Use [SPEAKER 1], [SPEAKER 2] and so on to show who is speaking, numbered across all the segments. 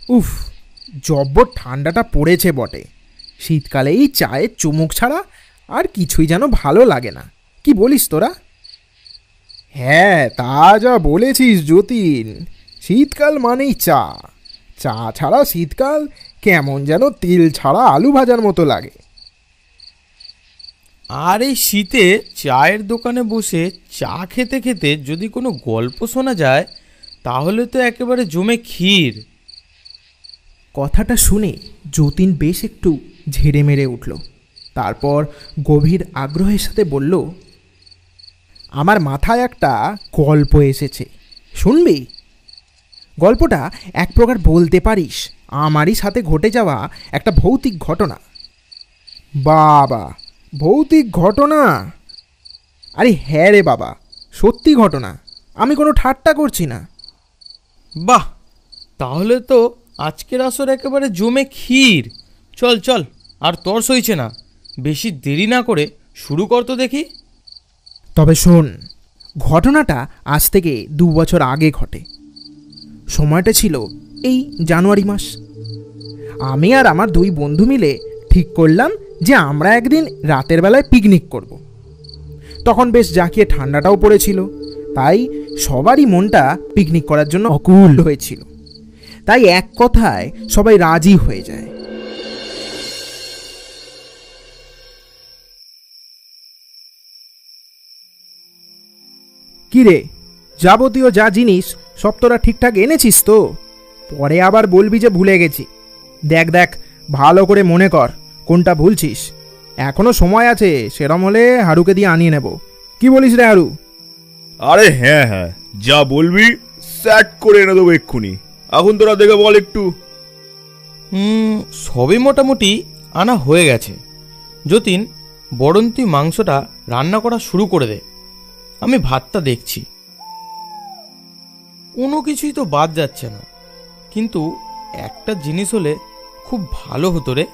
[SPEAKER 1] উফ, জব্বর ঠান্ডাটা পড়েছে বটে। শীতকালে এই চায়ের চুমুক ছাড়া আর কিছুই যেন ভালো লাগে না। কি বলিস তোরা? হ্যাঁ, তা যা বলেছিস যতীন। শীতকাল মানেই চা। চা ছাড়া শীতকাল কেমন যেন তেল ছাড়া আলু ভাজার মতো লাগে।
[SPEAKER 2] আর এই শীতে চায়ের দোকানে বসে চা খেতে খেতে যদি কোনো গল্প শোনা যায় তাহলে তো একেবারে জমে ক্ষীর।
[SPEAKER 1] কথাটা শুনে যতীন বেশ একটু ঝেড়ে মেরে উঠল। তারপর গভীর আগ্রহের সাথে বলল, আমার মাথায় একটা গল্প এসেছে, শুনবি? গল্পটা এক প্রকার বলতে পারিস আমারই সাথে ঘটে যাওয়া একটা ভৌতিক ঘটনা। বাবা, ভৌতিক ঘটনা? আরে হ্যাঁ রে বাবা, সত্যি ঘটনা, আমি কোনো ঠাট্টা করছি না।
[SPEAKER 2] বাহ, তাহলে তো আজকের আসর একেবারে জমে ক্ষীর। চল চল, আর তর সইছে না, বেশি দেরি না করে শুরু কর তো দেখি।
[SPEAKER 1] তবে শোন, ঘটনাটা আজ থেকে 2 বছর আগে ঘটে। সময়টা ছিল এই জানুয়ারি মাস। আমি আর আমার 2 বন্ধু মিলে ঠিক করলাম যে আমরা একদিন রাতের বেলায় পিকনিক করব। তখন বেশ জাঁকিয়ে ঠান্ডাটাও পড়েছিল, তাই সবারই মনটা পিকনিক করার জন্য অকুল হয়েছিল। তাই এক কথায় সবাই রাজি হয়ে যায়। কি রে, যাবতীয় যা জিনিস সব তোরা ঠিকঠাক এনেছিস তো? পরে আবার বলবি যে ভুলে গেছি। দেখ দেখ, ভালো করে মনে কর কোনটা ভুলছিস। এখনো সময় আছে, সেরম হলে হারুকে দিয়ে আনিয়ে নেব। কি বলিস রে হারু?
[SPEAKER 3] আরে হ্যাঁ হ্যাঁ, যা বলবি সেট করে এনে দেবো এক্ষুনি। এখন তোরা দেখে বল একটু।
[SPEAKER 2] সবই মোটামুটি আনা হয়ে গেছে। যতীন, বরং তুই মাংসটা রান্না করা শুরু করে দে, আমি ভাতটা দেখছি। কোনো কিছুই তো বাদ যাচ্ছে না, কিন্তু একটা জিনিস হলে খুব ভালো হতো রে,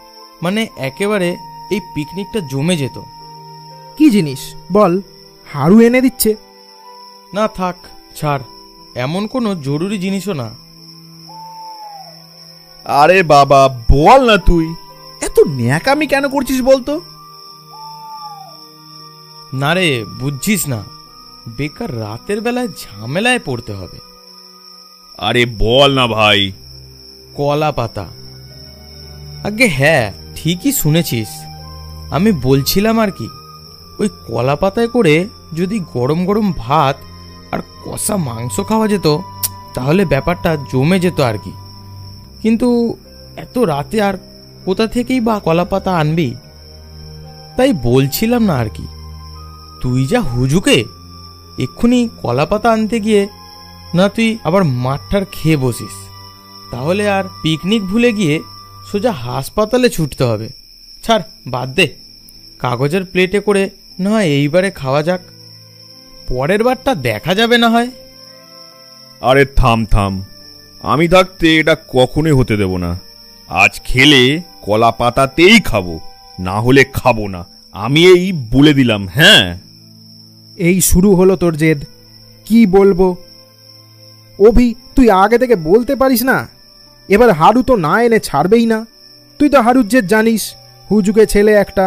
[SPEAKER 2] মানে একেবারে এই পিকনিকটা জমে যেত।
[SPEAKER 1] কি জিনিস বল, হারু এনে দিচ্ছে।
[SPEAKER 2] না থাক, ছাড়, এমন কোনো জরুরি জিনিসও না।
[SPEAKER 3] আরে বাবা বল না, তুই এত ন্যাকামি কেন করছিস বলতো?
[SPEAKER 2] না রে, বুঝছিস না, বেকার রাতের বেলায় ঝামেলায় পড়তে হবে।
[SPEAKER 3] আরে বল না ভাই।
[SPEAKER 2] কলা পাতা। আগে হ্যাঁ, ঠিকই শুনেছিস, আমি বলছিলাম আর কি, ওই কলা পাতায় করে যদি গরম গরম ভাত আর কষা মাংস খাওয়া যেত তাহলে ব্যাপারটা জমে যেত আর কি। কিন্তু এত রাতে আর কোথা থেকেই বা কলা পাতা আনবি? তাই বলছিলাম না আর কি, তুই যা হুজুকে, এক্ষুনি কলা পাতা আনতে গিয়ে না তুই আবার মাঠটার খেয়ে বসিস, তাহলে আর পিকনিক ভুলে গিয়ে সোজা হাসপাতালে ছুটতে হবে। ছাড়, বাদ দে, কাগজের প্লেটে করে না হয় এইবারে খাওয়া যাক, পরের বারটা দেখা যাবে না হয়।
[SPEAKER 3] আরে থাম থাম, আমি থাকতে এটা কখনোই হতে দেব না। আজ খেলে কলা পাতাতেই খাবো, না হলে খাবো না, আমি এই বলে দিলাম। হ্যাঁ,
[SPEAKER 1] এই শুরু হলো তোর জেদ। কি বলবো অভি, তুই আগে থেকে বলতে পারিস না? এবার হারু তো না এনে ছাড়বেই না। তুই তো হারুর জেদ জানিস, হুজুকে ছেলে একটা।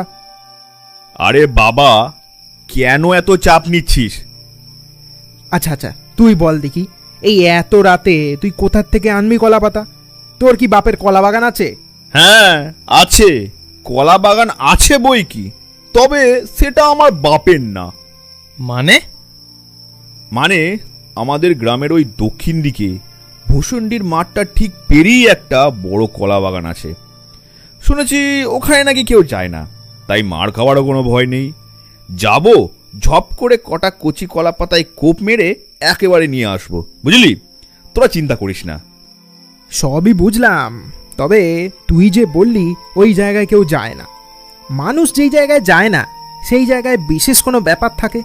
[SPEAKER 3] আরে বাবা, কেন এত চাপ নিচ্ছিস?
[SPEAKER 1] আচ্ছা আচ্ছা, তুই বল দেখি, এই এত রাতে তুই কোথার থেকে আনবি কলা পাতা? তোর কি বাপের কলা বাগান আছে?
[SPEAKER 3] হ্যাঁ আছে, কলা বাগান আছে বই কি, তবে সেটা আমার বাপের না।
[SPEAKER 2] মানে?
[SPEAKER 3] মানে আমাদের গ্রামের ওই দক্ষিণ দিকে ভূষণ্ডির মাঠটা ঠিক পেরিয়ে একটা বড় কলা বাগান আছে। শুনেছি ওখানে নাকি কেউ যায় না, তাই মার খাওয়ারও কোনো ভয় নেই। যাব, ঝপ করে কটা কচি কলা পাতায় কোপ মেরে একেবারে নিয়ে আসবো, বুঝলি? তোরা চিন্তা করিস না।
[SPEAKER 1] সবই বুঝলাম, তবে তুই যে বললি ওই জায়গায় কেউ যায় না। মানুষ যেই জায়গায় যায় না সেই জায়গায় বিশেষ কোনো ব্যাপার থাকে,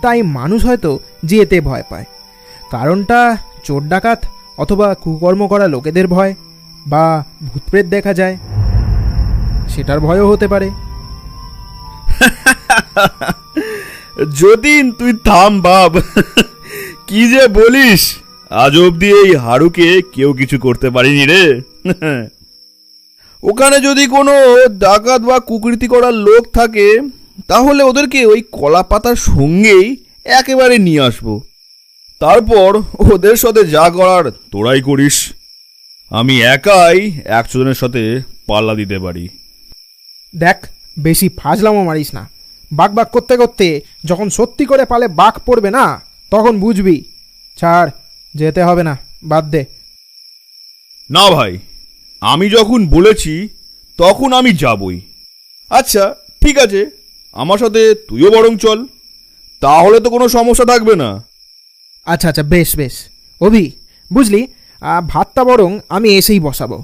[SPEAKER 1] তাই মানুষ হয়তো যেতে ভয় পায়। কারণটা চোর ডাকাত অথবা কুকর্ম করা লোকেদের ভয়, বা ভূতপ্রেত দেখা যায় সেটার ভয়ও হতে পারে।
[SPEAKER 3] যতীন তুই থাম বাপ, কি যে বলিস! আজ অব্দি এই হারুকে কেউ কিছু করতে পারিনি রে। ওখানে যদি কোনো ডাকাত বা কুকৃতি করার লোক থাকে তাহলে ওদেরকে ওই কলা পাতার সঙ্গেই একেবারে নিয়ে আসবো। তারপর ওদের সাথে যা করার তোরাই করিস। আমি একাই 100 জনের সাথে পাল্লা দিতে পারি।
[SPEAKER 1] দেখ, বেশি ফাজলামো মারিস না। বাক বাক করতে করতে যখন সত্যি করে পালে বাঘ পড়বে না, তখন বুঝবি। ছাড়, যেতে হবে না, বাদ দে।
[SPEAKER 3] না ভাই, আমি যখন বলেছি তখন আমি যাবই। আচ্ছা ঠিক আছে, আমার সাথে তুইও বরং চল, তাহলে তো কোনো সমস্যা থাকবে না।
[SPEAKER 1] আচ্ছা আচ্ছা, বেশ বেশ। অভি, বুঝলি, ভাতটা বরং আমি এসেই বসাবো।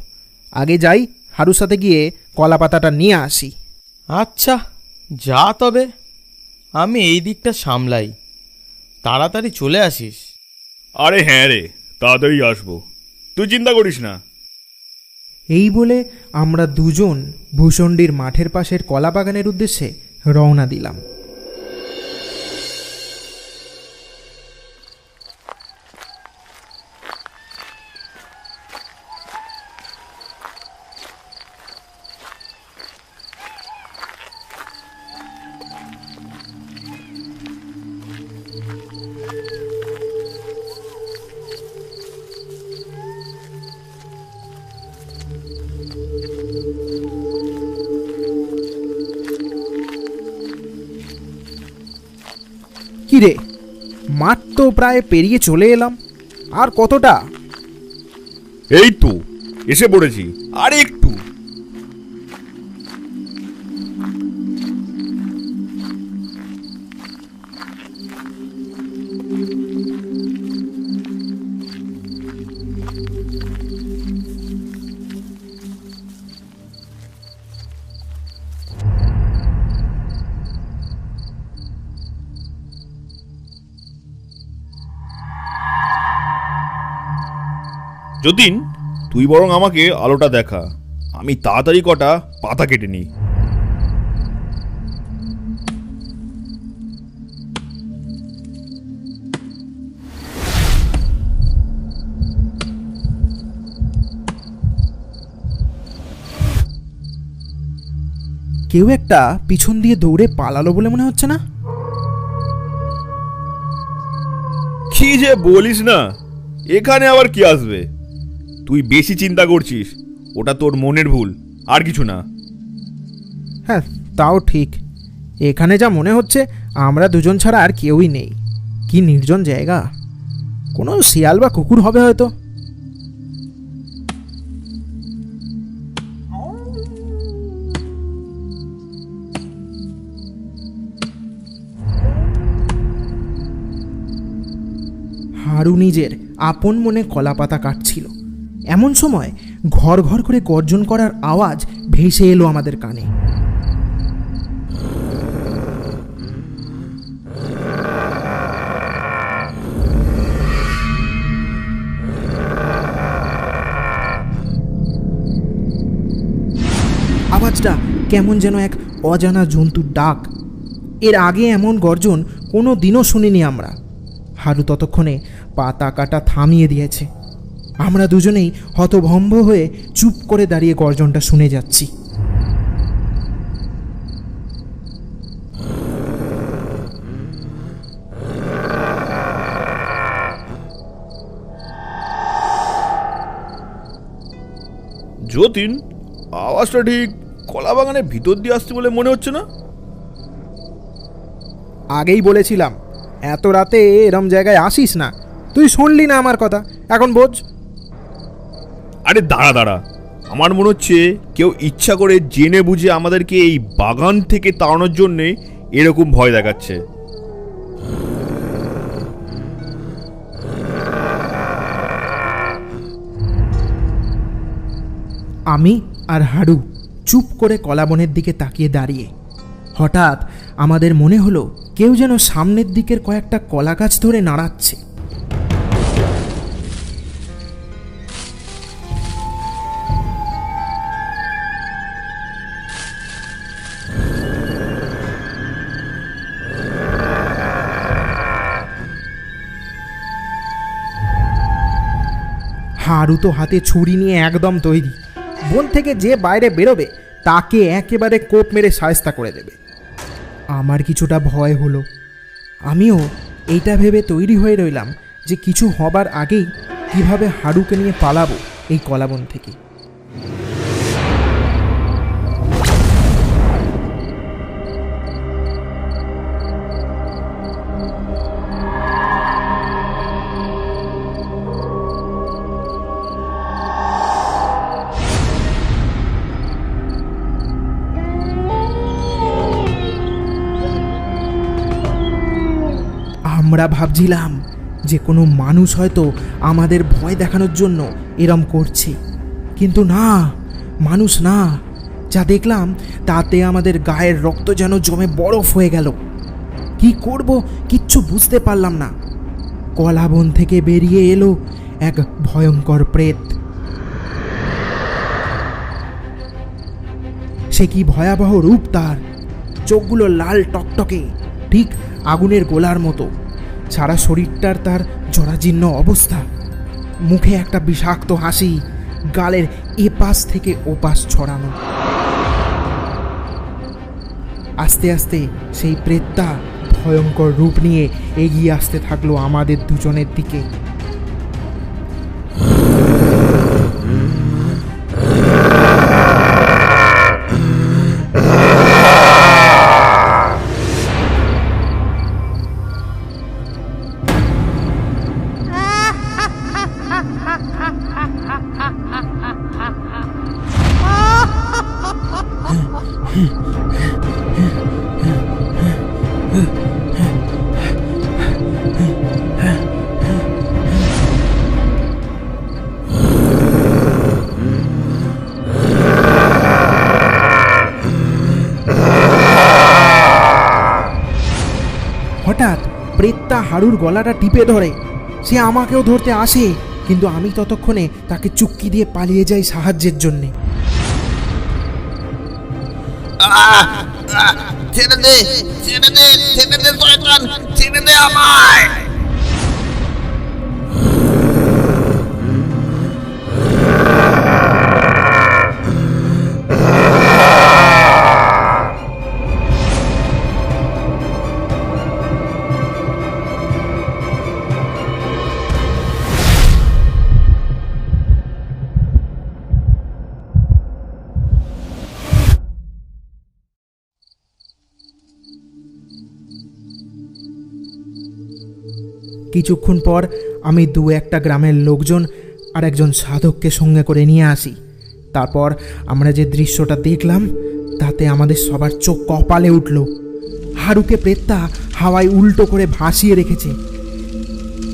[SPEAKER 1] আগে যাই, হারুর সাথে গিয়ে কলা পাতাটা নিয়ে আসি।
[SPEAKER 2] আচ্ছা যা, তবে আমি এই দিকটা সামলাই, তাড়াতাড়ি চলে আসিস।
[SPEAKER 3] আরে হ্যাঁ রে, তাড়াতাড়ি আসবো, তুই চিন্তা করিস না।
[SPEAKER 1] এই বলে আমরা দুজন ভূষণ্ডির মাঠের পাশের কলা বাগানের উদ্দেশ্যে রওনা দিলাম। কিরে, মাঠ তো প্রায় পেরিয়ে চলে এলাম। আর কতটা?
[SPEAKER 3] এই তো এসে পড়েছি, আর একটু। যতীন, তুই বরং আমাকে আলোটা দেখা, আমি তাড়াতাড়ি কটা পাতা কেটে নিই।
[SPEAKER 1] কেউ একটা পিছন দিয়ে দৌড়ে পালালো বলে মনে হচ্ছে না?
[SPEAKER 3] কি যে বলিস না, এখানে আবার কি আসবে? তুই বেশি চিন্তা করছিস, ওটা তোর মনের ভুল, আর কিছু না।
[SPEAKER 1] হ্যাঁ, তাও ঠিক। এখানে যা মনে হচ্ছে আমরা দুজন ছাড়া আর কেউই নেই। কি নির্জন জায়গা, কোনো শিয়াল বা কুকুর হবে হয়তো। হারু নিজের আপন মনে কলাপাতা কাটছিল। এমন সময় ঘর ঘর করে গর্জন করার আওয়াজ ভেসে এলো আমাদের কানে। আওয়াজটা কেমন যেন এক অজানা জন্তুর ডাক। এর আগে এমন গর্জন কোনো দিনও শুনিনি আমরা। হারু ততক্ষণে পাতা কাটা থামিয়ে দিয়েছে। আমরা দুজনেই হতভম্ব হয়ে চুপ করে দাঁড়িয়ে গর্জনটা শুনে যাচ্ছি।
[SPEAKER 3] যতীন, আওয়াজটা ঠিক কলা বাগানের ভিতর দিয়ে আসছে বলে মনে হচ্ছে না?
[SPEAKER 1] আগেই বলেছিলাম এত রাতে এরম জায়গায় আসিস না। তুই শুনলি না আমার কথা, এখন বোঝ।
[SPEAKER 3] আরে দাঁড়া দাঁড়া, আমার মনে হচ্ছে কেউ ইচ্ছা করে জেনে বুঝে আমাদেরকে এই বাগান থেকে তাড়ানোর জন্যে এরকম ভয় দেখাচ্ছে।
[SPEAKER 1] আমি আর হারু চুপ করে কলাবনের দিকে তাকিয়ে দাঁড়িয়ে। হঠাৎ আমাদের মনে হলো কেউ যেন সামনের দিকের কয়েকটা কলা গাছ ধরে নাড়াচ্ছে। হারু তো হাতে ছুরি নিয়ে একদম তৈরি। বন থেকে যে বাইরে বেরোবে তাকে একেবারে কোপ মেরে সায়স্তা করে দেবে। আমার কিছুটা ভয় হলো। আমিও এইটা ভেবে তৈরি হয়ে রইলাম যে কিছু হবার আগেই কিভাবে হারুকে নিয়ে পালাবো এই কলাবন থেকে। আমরা ভাবছিলাম যে কোনো মানুষ হয়তো আমাদের ভয় দেখানোর জন্য এরম করছে, কিন্তু না, মানুষ না। যা দেখলাম তাতে আমাদের গায়ের রক্ত যেন জমে বরফ হয়ে গেল। কি করব কিচ্ছু বুঝতে পারলাম না। কলাবন থেকে বেরিয়ে এলো এক ভয়ঙ্কর প্রেত। সে কি ভয়াবহ রূপ তার! চোখগুলো লাল টকটকে, ঠিক আগুনের গোলার মতো। সারা শরীরটার তার জরাজীর্ণ অবস্থা। মুখে একটা বিষাক্ত হাসি, গালের এপাশ থেকে ওপাশ ছড়ানো। আস্তে আস্তে সেই প্রেতটা ভয়ঙ্কর রূপ নিয়ে এগিয়ে আসতে থাকলো আমাদের দুজনের দিকে। হঠাৎ প্রেতটা হারুর গলাটা টিপে ধরে। সে আমাকেও ধরতে আসে, কিন্তু আমি ততক্ষণে তাকে চুক্কি দিয়ে পালিয়ে যাই সাহায্যের জন্যে।
[SPEAKER 4] ছেড়ে দে, ছেড়ে দে, ছেড়ে দে শয়তান, ছেড়ে দে আমায়।
[SPEAKER 1] কিছুক্ষণ পর আমি দু একটা গ্রামের লোকজন আর একজন সাধককে সঙ্গে করে নিয়ে আসি। তারপর আমরা যে দৃশ্যটা দেখলাম তাতে আমাদের সবার চোখ কপালে উঠল। হারুকে প্রেতটা হাওয়ায় উল্টো করে ভাসিয়ে রেখেছে।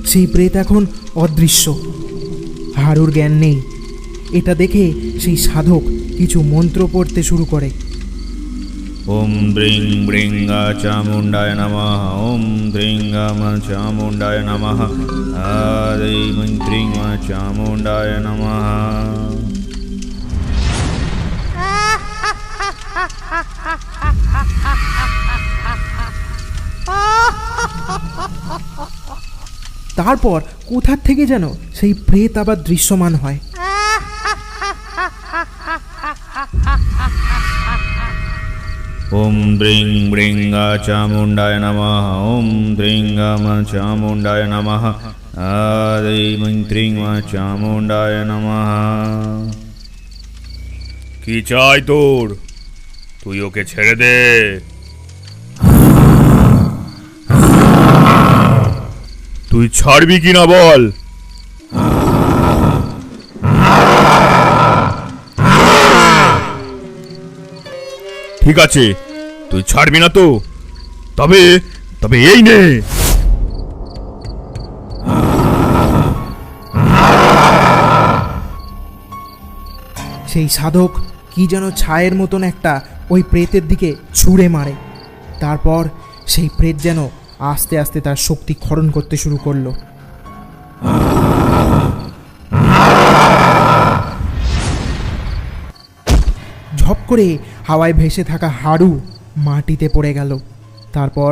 [SPEAKER 1] সেই প্রেত এখন অদৃশ্য, হারুর জ্ঞান নেই। এটা দেখে সেই সাধক কিছু মন্ত্র পড়তে শুরু করে।
[SPEAKER 3] ওম ব্রিং ব্রিং চামুণ্ডায় নমঃ, ওম ব্রিং চামুণ্ডায় নমঃ, আদৈ মন্ত্রিং চামুণ্ডায় নমঃ।
[SPEAKER 1] তারপর কোথার থেকে যেন সেই প্রেত আবার দৃশ্যমান হয়।
[SPEAKER 3] ওম ব্রিং ব্রিং চামুণ্ডায় নমঃ, ওম ব্রিং চামুণ্ডায় নমঃ, আদৈ মন্ত্রিং চামুণ্ডায় নমঃ। কি চাই তোর? তুই ওকে ছেড়ে দে। তুই ছাড়বি কিনা বল। ঠিক আছে, তুই ছাড়বি না তো? তবে তবে এই নে।
[SPEAKER 1] সেই সাধক কি যেন ছায়ের মতন একটা ওই প্রেতের দিকে ছুঁড়ে মারে। তারপর সেই প্রেত যেন আস্তে আস্তে তার শক্তি ক্ষরণ করতে শুরু করলো। ঝপ করে হাওয়ায় ভেসে থাকা হারু মাটিতে পড়ে গেল। তারপর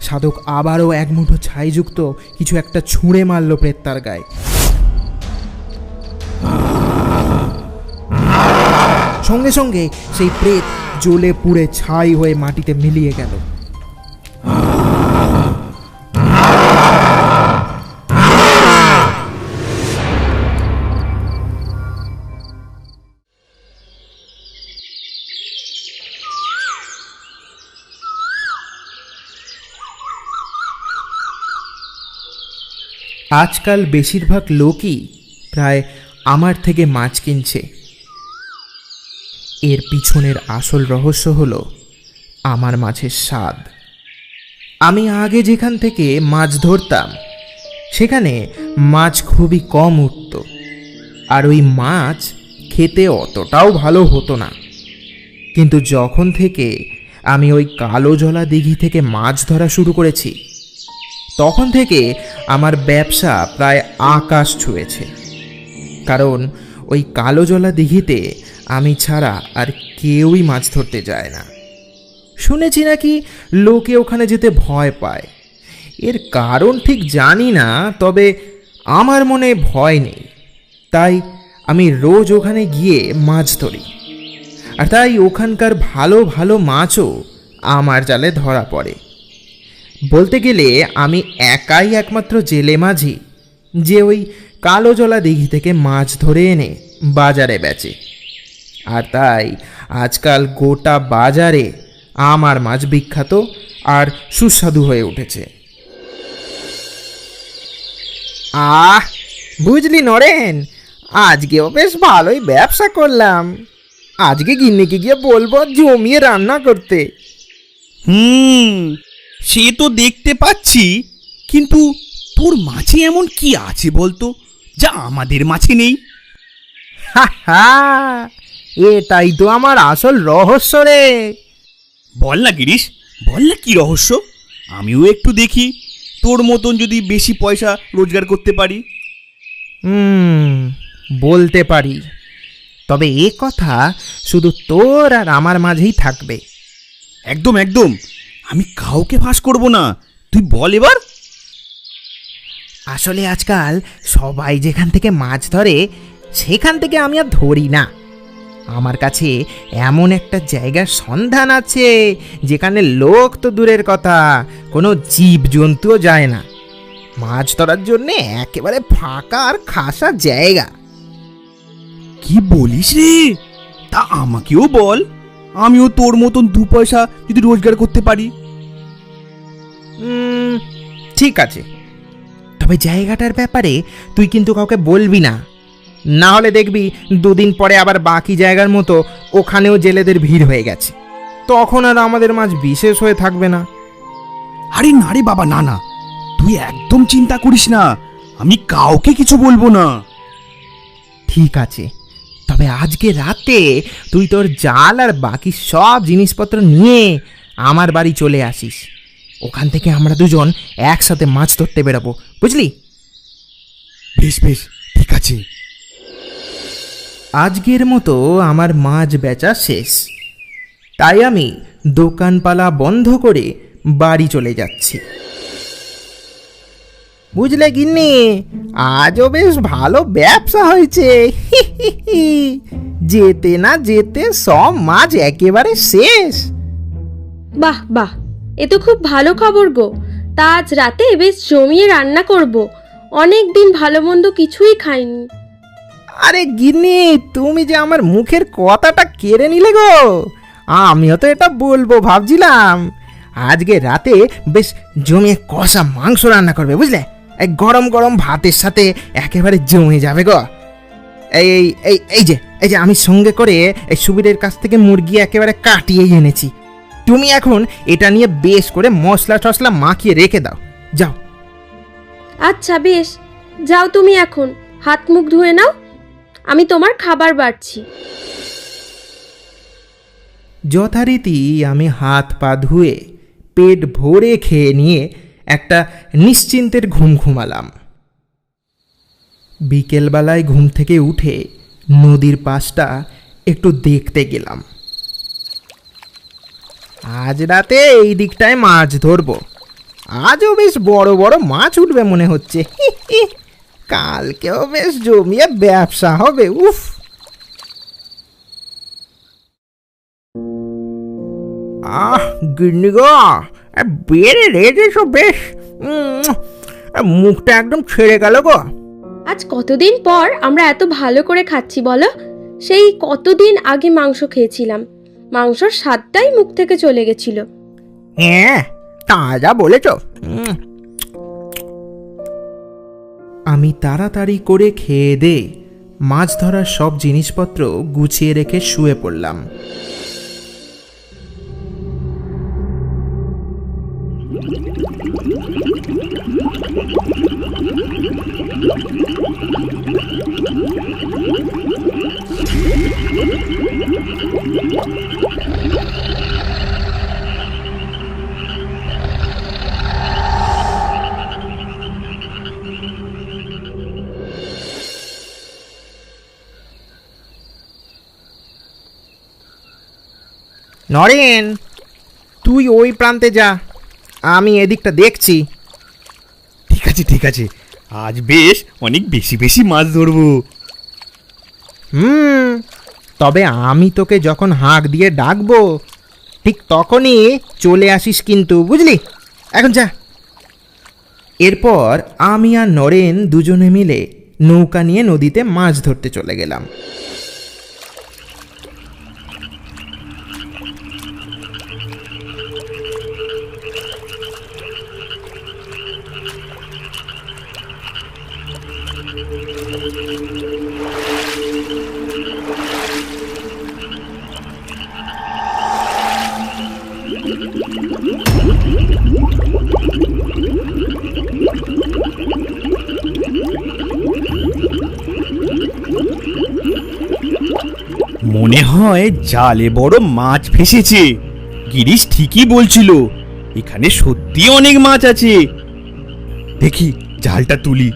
[SPEAKER 1] সাধক আবারও এক মুঠো ছাইযুক্ত কিছু একটা ছুঁড়ে মারল প্রেতটার গায়ে। সঙ্গে সঙ্গে সেই প্রেত জ্বলে পুড়ে ছাই হয়ে মাটিতে মিলিয়ে গেল। আজকাল বেশিরভাগ লোকই প্রায় আমার থেকে মাছ কিনছে। এর পিছনের আসল রহস্য হলো আমার মাছের স্বাদ। আমি আগে যেখান থেকে মাছ ধরতাম সেখানে মাছ খুবই কম উঠত, আর ওই মাছ খেতে অতটাও ভালো হতো না। কিন্তু যখন থেকে আমি ওই কালো জলা দিঘি থেকে মাছ ধরা শুরু করেছি, তখন থেকে আমার ব্যবসা প্রায় আকাশ ছুঁয়েছে। কারণ ওই কালো জলা দিঘিতে আমি ছাড়া আর কেউই মাছ ধরতে যায় না। শুনেছি নাকি লোকে ওখানে যেতে ভয় পায়। এর কারণ ঠিক জানি না, তবে আমার মনে ভয় নেই, তাই আমি রোজ ওখানে গিয়ে মাছ ধরি। আর তাই ওখানকার ভালো ভালো মাছও আমার জালে ধরা পড়ে। বলতে গেলে আমি একাই একমাত্র জেলে মাঝি যে ওই কালো জলা দিঘি থেকে মাছ ধরে এনে বাজারে বেচে। আর তাই আজকাল গোটা বাজারে আমার মাছ বিখ্যাত আর সুস্বাদু হয়ে উঠেছে। বুঝলি নরেন, আজকেও বেশ ভালোই ব্যবসা করলাম। আজকে গিন্নিকে গিয়ে বলবো জমিয়ে রান্না করতে।
[SPEAKER 3] সে তো দেখতে পাচ্ছি, কিন্তু তোর মাছে এমন কি আছে বলতো যা আমাদের মাছে নেই?
[SPEAKER 1] এটাই তো আমার আসল রহস্য রে।
[SPEAKER 3] বল না গিরিশ, বল না কি রহস্য, আমিও একটু দেখি তোর মতন যদি বেশি পয়সা রোজগার করতে পারি।
[SPEAKER 1] বলতে পারি, তবে এ কথা শুধু তোর আর আমার মাঝেই থাকবে।
[SPEAKER 3] একদম একদম, আমি কাউকে ফাঁস করব না, তুই বল এবার।
[SPEAKER 1] আসলে আজকাল সবাই যেখান থেকে মাছ ধরে সেখান থেকে আমি আর ধরি না। আমার কাছে এমন একটা জায়গার সন্ধান আছে যেখানে লোক তো দূরের কথা, কোনো জীবজন্তুও যায় না। মাছ ধরার জন্যে একেবারে ফাঁকা আর খাসা জায়গা।
[SPEAKER 3] কি বলিস রে? তা আমাকেও বল, আমিও তোর মতন দু পয়সা যদি রোজগার করতে পারি।
[SPEAKER 1] ঠিক আছে, তবে জায়গাটার ব্যাপারে তুই কিন্তু কাউকে বলবি না, না হলে দেখবি দুদিন পরে আবার বাকি জায়গার মতো ওখানেও জেলেদের ভিড় হয়ে গেছে, তখন আর আমাদের মাছ বিশেষ হয়ে থাকবে না।
[SPEAKER 3] আরে না রে বাবা, না না, তুই একদম চিন্তা করিস না, আমি কাউকে কিছু বলবো না।
[SPEAKER 1] ঠিক আছে, তবে আজকে রাতে তুই তোর জাল আর বাকি সব জিনিসপত্র নিয়ে আমার বাড়ি চলে আসিস। ওখান থেকে আমরা দুজন একসাথে মাছ ধরতে বেরোবো, বুঝলি?
[SPEAKER 3] বেশ বেশ, ঠিক আছে।
[SPEAKER 1] আজকের মতো আমার মাছ বেচা শেষ, তাই আমি দোকানপালা বন্ধ করে বাড়ি চলে যাচ্ছি। বুঝলে গিন্নি, আজও বেশ ভালো ব্যবসা হয়েছে। যেতে না যেতে সব মাছ একেবারে শেষ।
[SPEAKER 5] বাহ বাহ, এ তো খুব ভালো খবর গো। তা আজ রাতে বেশ জমিয়ে রান্না করব। অনেক দিন ভালো মন্দ কিছুই খাইনি।
[SPEAKER 1] আরে গিন্নি, তুমি যে আমার মুখের কথাটা কেড়ে নিলে গো। আমিও তো এটা বলবো ভাবছিলাম। আজকে রাতে বেশ জমিয়ে কষা মাংস রান্না করবে, বুঝলে? এই গরম গরম ভাতের সাথে একেবারে জমে যাবে গো। এই এই এই যে এই যে আমি সঙ্গে করে এই সুবীরের কাছ থেকে মুরগি একেবারে কাটিয়ে এনেছি। তুমি এখন এটা নিয়ে বেশ করে মশলা টশলা মাখিয়ে রেখে দাও, যাও।
[SPEAKER 5] আচ্ছা বেশ, যাও তুমি এখন হাত মুখ ধুয়ে নাও, আমি তোমার খাবার বাড়ছি।
[SPEAKER 1] যথারীতি আমি হাত পা ধুয়ে পেট ভরে খেয়ে নিয়ে একটা নিশ্চিন্তের ঘুম ঘুমালাম। বিকেলবেলায় ঘুম থেকে উঠে নদীর পাশটা একটু দেখতে গেলাম। আজ রাতে এই দিকটায় মাছ ধরবো। আজও বেশ বড় বড় মাছ উঠবে মনে হচ্ছে। কালকেও বেশ জমিয়ে ব্যবসা হবে। উফ, গিন্নি গো, বেড়ে রেখেছো বেশ। মুখটা একদম ছেড়ে গেল গো।
[SPEAKER 5] আজ কতদিন পর আমরা এত ভালো করে খাচ্ছি বলো। সেই কতদিন আগে মাংস খেয়েছিলাম, মাংসর স্বাদটাই মুখ থেকে চলে গেছিল।
[SPEAKER 1] হ্যাঁ, তা যা বলেছ। আমি তাড়াতাড়ি করে খেয়ে দে মাছ ধরার সব জিনিসপত্র গুছিয়ে রেখে শুয়ে পড়লাম। নরেন, তুই ওই প্রান্তে যা, আমি এদিকটা দেখছি।
[SPEAKER 3] ঠিক আছে, আজ বেশ অনেক বেশি বেশি মাছ ধরবো।
[SPEAKER 1] তবে আমি তোকে যখন হাঁক দিয়ে ডাকবো ঠিক তখনই চলে আসিস কিন্তু, বুঝলি? এখন যা। এরপর আমি আর নরেন দুজনে মিলে নৌকা নিয়ে নদীতে মাছ ধরতে চলে গেলাম।
[SPEAKER 3] মনে হয় জালে বড় মাছ ফেসেছে। গিরিশ ঠিকই বলছিল, এখানে সত্যি অনেক মাছ আছে। দেখি জালটা তুলি।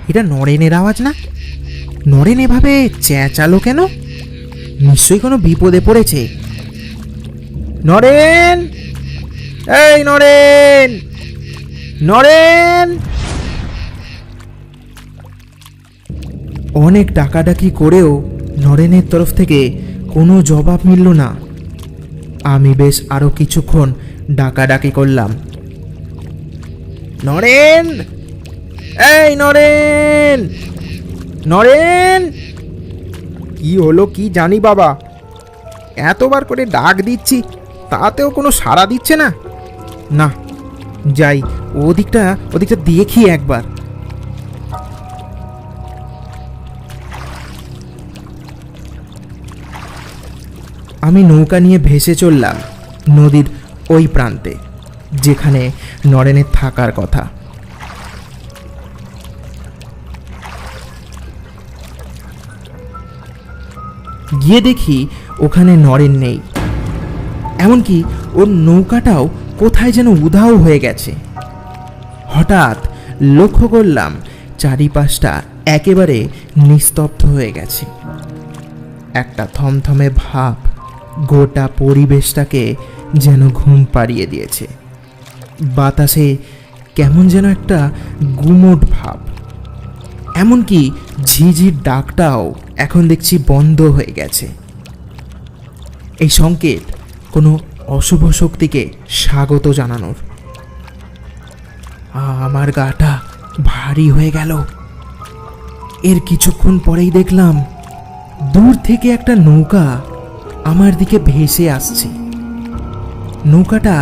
[SPEAKER 1] এটা নরেনের আওয়াজ না? নরেন এভাবে চেঁচালো কেন? নিশ্চয়ই কোনো বিপদে পড়েছে। নরেন, এই নরেন, নরেন! অনেক ডাকাডাকি করেও নরেনের তরফ থেকে কোনো জবাব মিলল না। আমি বেশ আরো কিছুক্ষণ ডাকাডাকি করলাম। নরেন, এই নরেন, নরেন! কি হলো কি জানি বাবা, এতবার করে ডাক দিচ্ছি তাতেও কোনো সাড়া দিচ্ছে না। না, যাই ওদিকটা দেখি একবার। আমি নৌকা নিয়ে ভেসে চললাম নদীর ওই প্রান্তে, যেখানে নরেনের থাকার কথা। গিয়ে দেখি ওখানে নরেন নেই, এমনকি ওর নৌকাটাও কোথায় যেন উধাও হয়ে গেছে। হঠাৎ লক্ষ্য করলাম চারিপাশটা একেবারে নিস্তব্ধ হয়ে গেছে। একটা থমথমে ভাব গোটা পরিবেশটাকে যেন ঘুম পাড়িয়ে দিয়েছে। বাতাসে কেমন যেন একটা গুমোট ভাব, এমনকি ঝিঝির ডাকটাও এখন দেখছি বন্ধ হয়ে গেছে। এই সংকেত কোনো অশুভ শক্তিকে স্বাগত জানানোর। আমার গাটা ভারী হয়ে গেল। এর কিছুক্ষণ পরেই দেখলাম দূর থেকে একটা নৌকা আমার দিকে ভেসে আসছে। নৌকাটা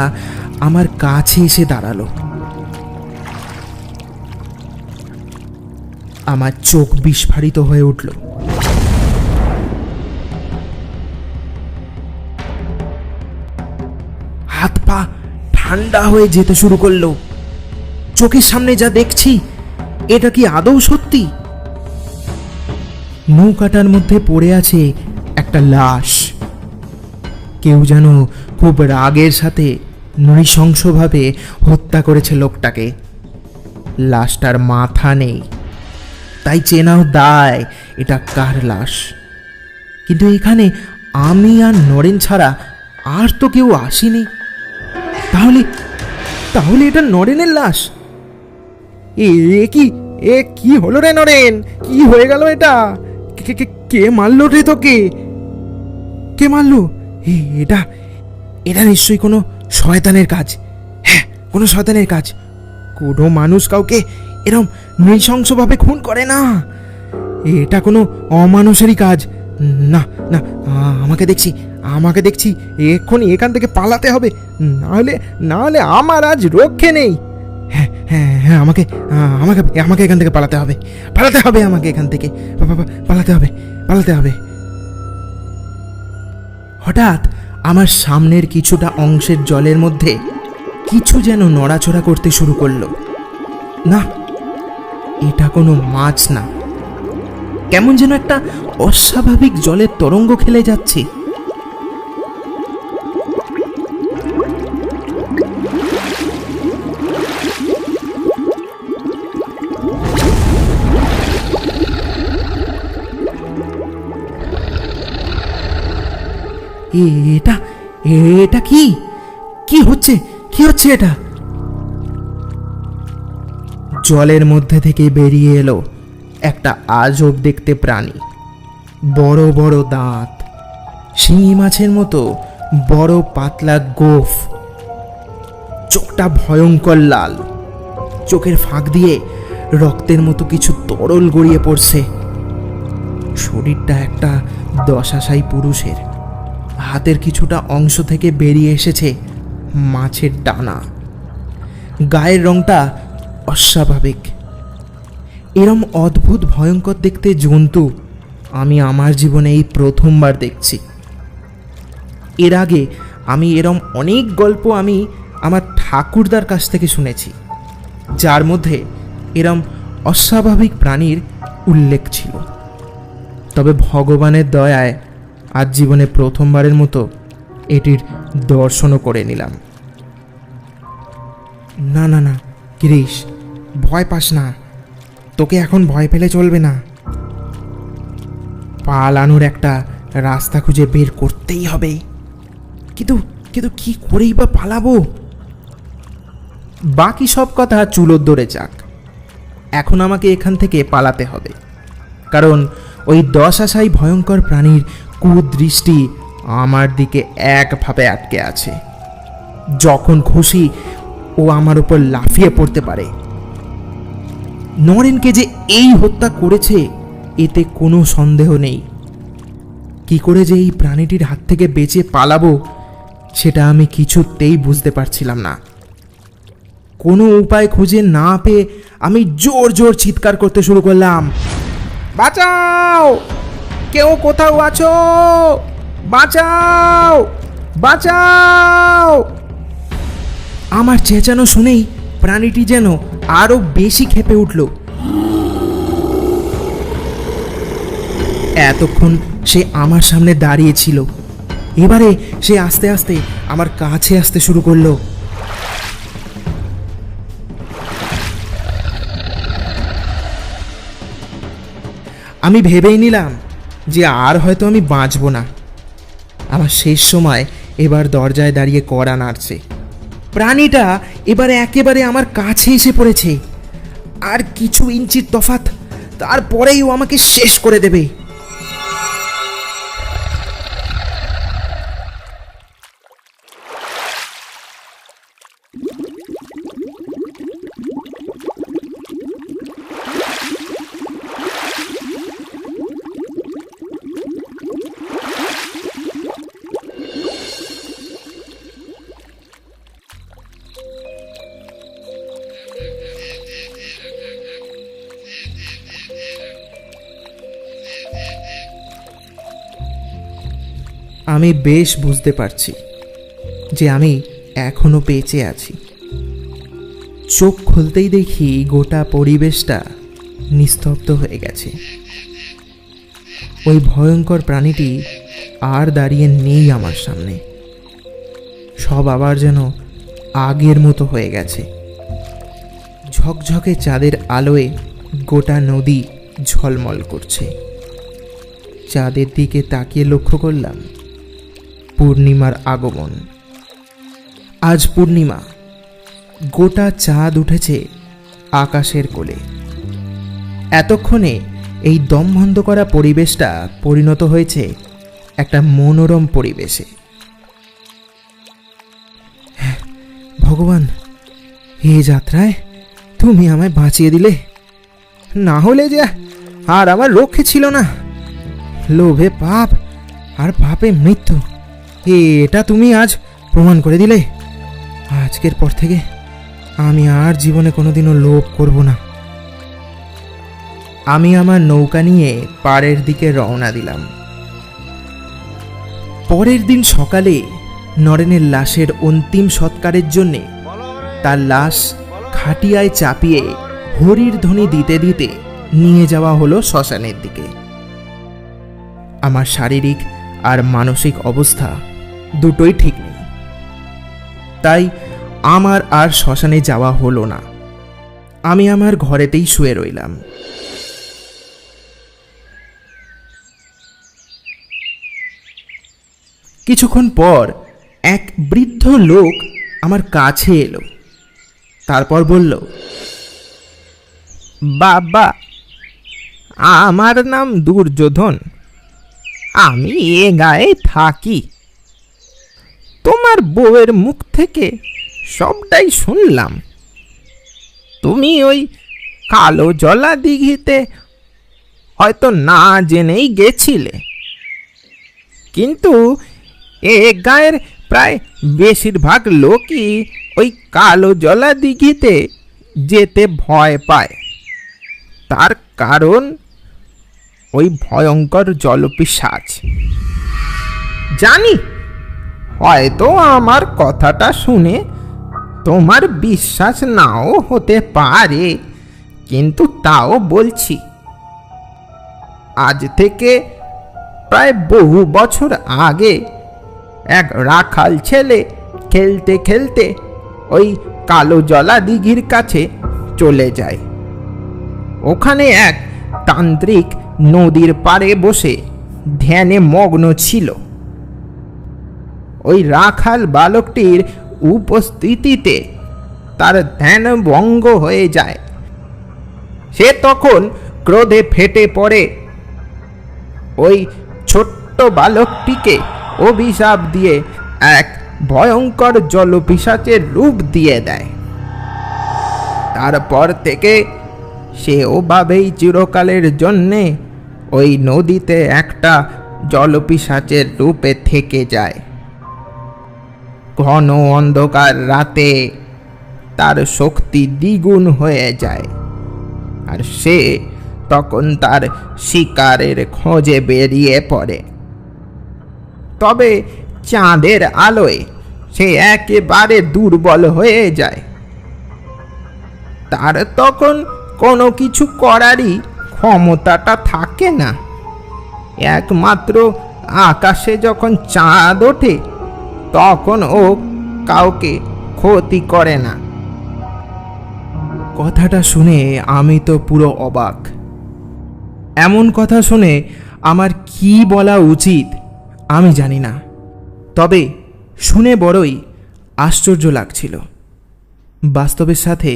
[SPEAKER 1] আমার কাছে এসে দাঁড়ালো। আমার চোখ বিস্ফারিত হয়ে উঠল। হাত পা ঠান্ডা হয়ে যেতে শুরু করলো। চোখের সামনে যা দেখছি, এটা কি আদৌ সত্যি? নৌকাটার মধ্যে পড়ে আছে একটা লাশ। কেউ যেন খুব রাগের সাথে নৃশংসভাবে হত্যা করেছে লোকটাকে। লাশটার মাথা নেই, তাই চেনাও দায় এটা কার লাশ। কিন্তু এখানে আমি আর নরেন ছাড়া আর তো কেউ আসেনি। তাহলে তাহলে এটা নরেনের লাশ। এ এ কি এ কি হলো রে নরেন? কি হয়ে গেল এটা? কে মারলো রে তোকে? কে মারলো? এটা এটা নিশ্চয়ই কোনো শয়তানের কাজ। হ্যাঁ, কোনো শয়তানের কাজ। কোনো মানুষ কাউকে এরম নৃশংসভাবে খুন করে না। এটা কোনো অমানুষেরই কাজ। না না, আমাকে দেখছি এক্ষুনি এখান থেকে পালাতে হবে, নাহলে আমার আজ রক্ষে নেই। হ্যাঁ হ্যাঁ হ্যাঁ, আমাকে আমাকে আমাকে এখান থেকে পালাতে হবে, আমাকে এখান থেকে পালাতে হবে। হঠাৎ আমার সামনের কিছুটা অংশের জলের মধ্যে কিছু যেন নড়াচড়া করতে শুরু করলো। না, এটা কোনো মাছ না, কেমন যেন একটা অস্বাভাবিক জলের তরঙ্গ খেলে যাচ্ছে। এটা এটা কি হচ্ছে এটা? জলের মধ্যে থেকে বেরিয়ে এলো একটা আজব দেখতে প্রাণী। বড় বড় দাঁত, শিঙি মাছের মতো বড় পাতলা গোঁফ, চোখটা ভয়ঙ্কর লাল, চোখের ফাঁক দিয়ে রক্তের মতো কিছু তরল গড়িয়ে পড়ছে। শরীরটা একটা দশাশায়ী পুরুষের। হাতের কিছুটা অংশ থেকে বেরিয়ে এসেছে মাছের ডানা। গায়ের রংটা অস্বাভাবিক। এরম অদ্ভুত ভয়ঙ্কর দেখতে জন্তু আমি আমার জীবনে এই প্রথমবার দেখছি। এর আগে আমি এরম অনেক গল্প আমি আমার ঠাকুরদার কাছ থেকে শুনেছি, যার মধ্যে এরম অস্বাভাবিক প্রাণীর উল্লেখ ছিল। তবে ভগবানের দয়ায় আজ জীবনে প্রথমবারের মতো এটির দর্শনও করে নিলাম। না না না গিরিশ, ভয় পাস না, তোকে এখন ভয় পেলে চলবে না। পালানোর একটা রাস্তা খুঁজে বের করতেই হবে। কিন্তু কিন্তু কি করেই বা পালাবো? বাকি সব কথা চুলোর দরে যাক। এখন আমাকে এখান থেকে পালাতে হবে, কারণ ওই দশাশায়ী ভয়ঙ্কর প্রাণীর কুদৃষ্টি আমার দিকে একভাবে আটকে আছে। যখন খুশি ও আমার উপর লাফিয়ে পড়তে পারে। নরেনকে যে এই হত্যা করেছে এতে কোনো সন্দেহ নেই। কি করে যে এই প্রাণীটির হাত থেকে বেঁচে পালাবো সেটা আমি কিছুতেই বুঝতে পারছিলাম না। কোনো উপায় খুঁজে না পেয়ে আমি জোর জোর চিৎকার করতে শুরু করলাম, বাঁচাও, কেউ কোথাও আছো, বাঁচাও বাঁচাও। আমার চেঁচানো শুনেই প্রাণীটি যেন আরো বেশি ক্ষেপে উঠল। এতক্ষণ সে আমার সামনে দাঁড়িয়ে ছিল, এবারে সে আস্তে আস্তে আমার কাছে আসতে শুরু করলো। আমি ভেবেই নিলাম যে আর হয়তো আমি বাঁচব না। আমার শেষ সময় এবার দরজায় দাঁড়িয়ে কড়া নাড়ছে। প্রাণীটা এবারে একেবারে আমার কাছে এসে পড়েছে। আর কিছু ইঞ্চির তফাৎ, তারপরেই ও আমাকে শেষ করে দেবে। আমি বেশ বুঝতে পারছি যে আমি এখনো বেঁচে আছি। চোখ খুলতেই দেখি গোটা পরিবেশটা নিস্তব্ধ হয়ে গেছে। ওই ভয়ঙ্কর প্রাণীটি আর দাঁড়িয়ে নেই আমার সামনে। সব আবার যেন আগের মতো হয়ে গেছে। ঝকঝকে চাঁদের আলোয় গোটা নদী ঝলমল করছে। চাঁদের দিকে তাকিয়ে লক্ষ্য করলাম পূর্ণিমার আগমন। আজ পূর্ণিমা, গোটা চাঁদ উঠেছে আকাশের কোলে। এতক্ষণে এই দমবন্ধ করা পরিবেশটা পরিণত হয়েছে একটা মনোরম পরিবেশে। ভগবান, এই যাত্রায় তুমি আমায় বাঁচিয়ে দিলে, না হলে যে আর আমার রক্ষে ছিল না। লোভে পাপ আর পাপে মৃত্যু, এটা তুমি আজ প্রমাণ করে দিলে। আজকের পর থেকে আমি আর জীবনে কোনোদিনও লোভ করব না। আমি আমার নৌকা নিয়ে পাড়ের দিকে রওনা দিলাম। পরের দিন সকালে নরেনের লাশের অন্তিম সৎকারের জন্যে তার লাশ খাটিয়ায় চাপিয়ে হরির ধ্বনি দিতে দিতে নিয়ে যাওয়া হলো শ্মশানের দিকে। আমার শারীরিক আর মানসিক অবস্থা দুটোই ঠিক নেই, তাই আমার আর শ্মশানে যাওয়া হলো না। আমি আমার ঘরেতেই শুয়ে রইলাম। কিছুক্ষণ পর এক বৃদ্ধ লোক আমার কাছে এলো। তারপর বলল, বাবা, আমার নাম দুর্যোধন, আমি এ গায়ে থাকি। তোমার বউয়ের মুখ থেকে সবটাই শুনলাম। তুমি ওই কালো জলা দিঘিতে হয়তো না জেনেই গেছিলে, কিন্তু এ গায়ের প্রায় বেশিরভাগ লোকই ওই কালো জলা দিঘিতে যেতে ভয় পায়। তার কারণ ওই ভয়ঙ্কর জলপিশাচ। জানি হয়তো আমার কথাটা শুনে তোমার বিশ্বাস নাও হতে পারে, কিন্তু তাও বলছি, আজ থেকে প্রায় বহু বছর আগে এক রাখাল ছেলে খেলতে খেলতে ওই কালো জলা দিঘির কাছে চলে যায়। ওখানে এক তান্ত্রিক নদীর পাড়ে বসে ধ্যানে মগ্ন ছিল। ওই রাখাল বালকটির উপস্থিতিতে তার ধ্যান ভঙ্গ হয়ে যায়। সে তখন ক্রোধে ফেটে পড়ে ওই ছোট্ট বালকটিকে অভিশাপ দিয়ে এক ভয়ঙ্কর জলপিশাচের রূপ দিয়ে দেয়। তারপর থেকে সে ওভাবেই চিরকালের জন্যে ওই নদীতে একটা জলপিশাচের রূপে থেকে যায়। ঘন অন্ধকার রাতে তার শক্তি দ্বিগুণ হয়ে যায়, আর সে তখন তার শিকারের খোঁজে বেরিয়ে পড়ে। তবে চাঁদের আলোয় সে একেবারে দুর্বল হয়ে যায়। তার তখন কোনো কিছু করারই ক্ষমতাটা থাকে না। একমাত্র আকাশে যখন চাঁদ ওঠে তখন ও কাউকে ক্ষতি করে না। কথাটা শুনে আমি তো পুরো অবাক। এমন কথা শুনে আমার কি বলা উচিত আমি জানি না, তবে শুনে বড়ই আশ্চর্য লাগছিল। বাস্তবের সাথে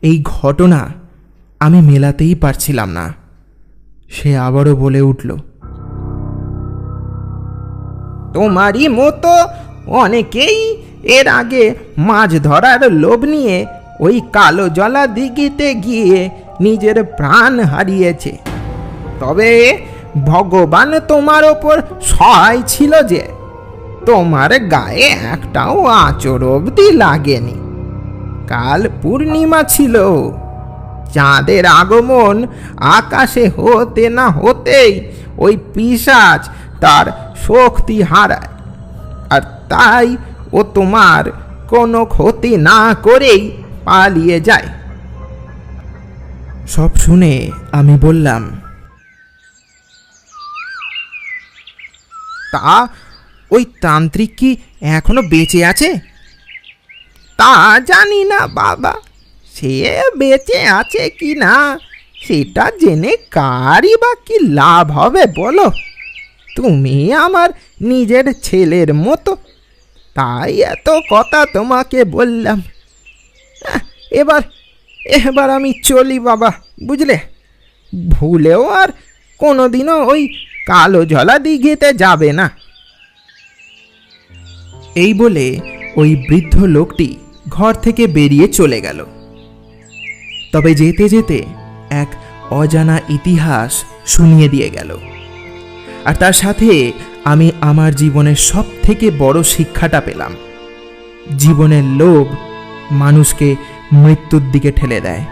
[SPEAKER 1] এই ঘটনা আমি মেলাতেই পারছিলাম না। সে আবারও বলে উঠল, তোমারই মতো অনেকেই এর আগে মাছ ধরার লোভ নিয়ে ওই কালো জলা দিঘিতে গিয়ে নিজের প্রাণ হারিয়েছে। তবে ভগবান তোমার ওপর সহায় ছিল যে তোমার গায়ে একটাও আঁচড় অবধি লাগেনি। কাল পূর্ণিমা ছিল, চাঁদের আগমন আকাশে হতে না হতেই ওই পিশাচ তার শক্তি হারায়, আর তাই ও তোমার কোনো ক্ষতি না করেই পালিয়ে যায়। সব শুনে আমি বললাম, তা ওই তান্ত্রিক কি এখনো বেঁচে আছে? তা জানি না বাবা, সে বেঁচে আছে কি না সেটা জেনে কারই বা কি লাভ হবে বলো? তুমি আমার নিজের ছেলের মতো, তাই এত কথা তোমাকে বললাম। এবার এবার আমি চলি বাবা, বুঝলে? ভুলেও আর কোনোদিনও ওই কালো জলা দিঘিতে যাবে না। এই বলে ওই বৃদ্ধ লোকটি ঘর থেকে বেরিয়ে চলে গেল। তবে যেতে যেতে এক অজানা ইতিহাস শুনিয়ে দিয়ে গেল, আর তার সাথে আমি আমার জীবনের সব থেকে বড় শিক্ষাটা পেলাম। জীবনের লোভ মানুষকে মৃত্যুর দিকে ঠেলে দেয়।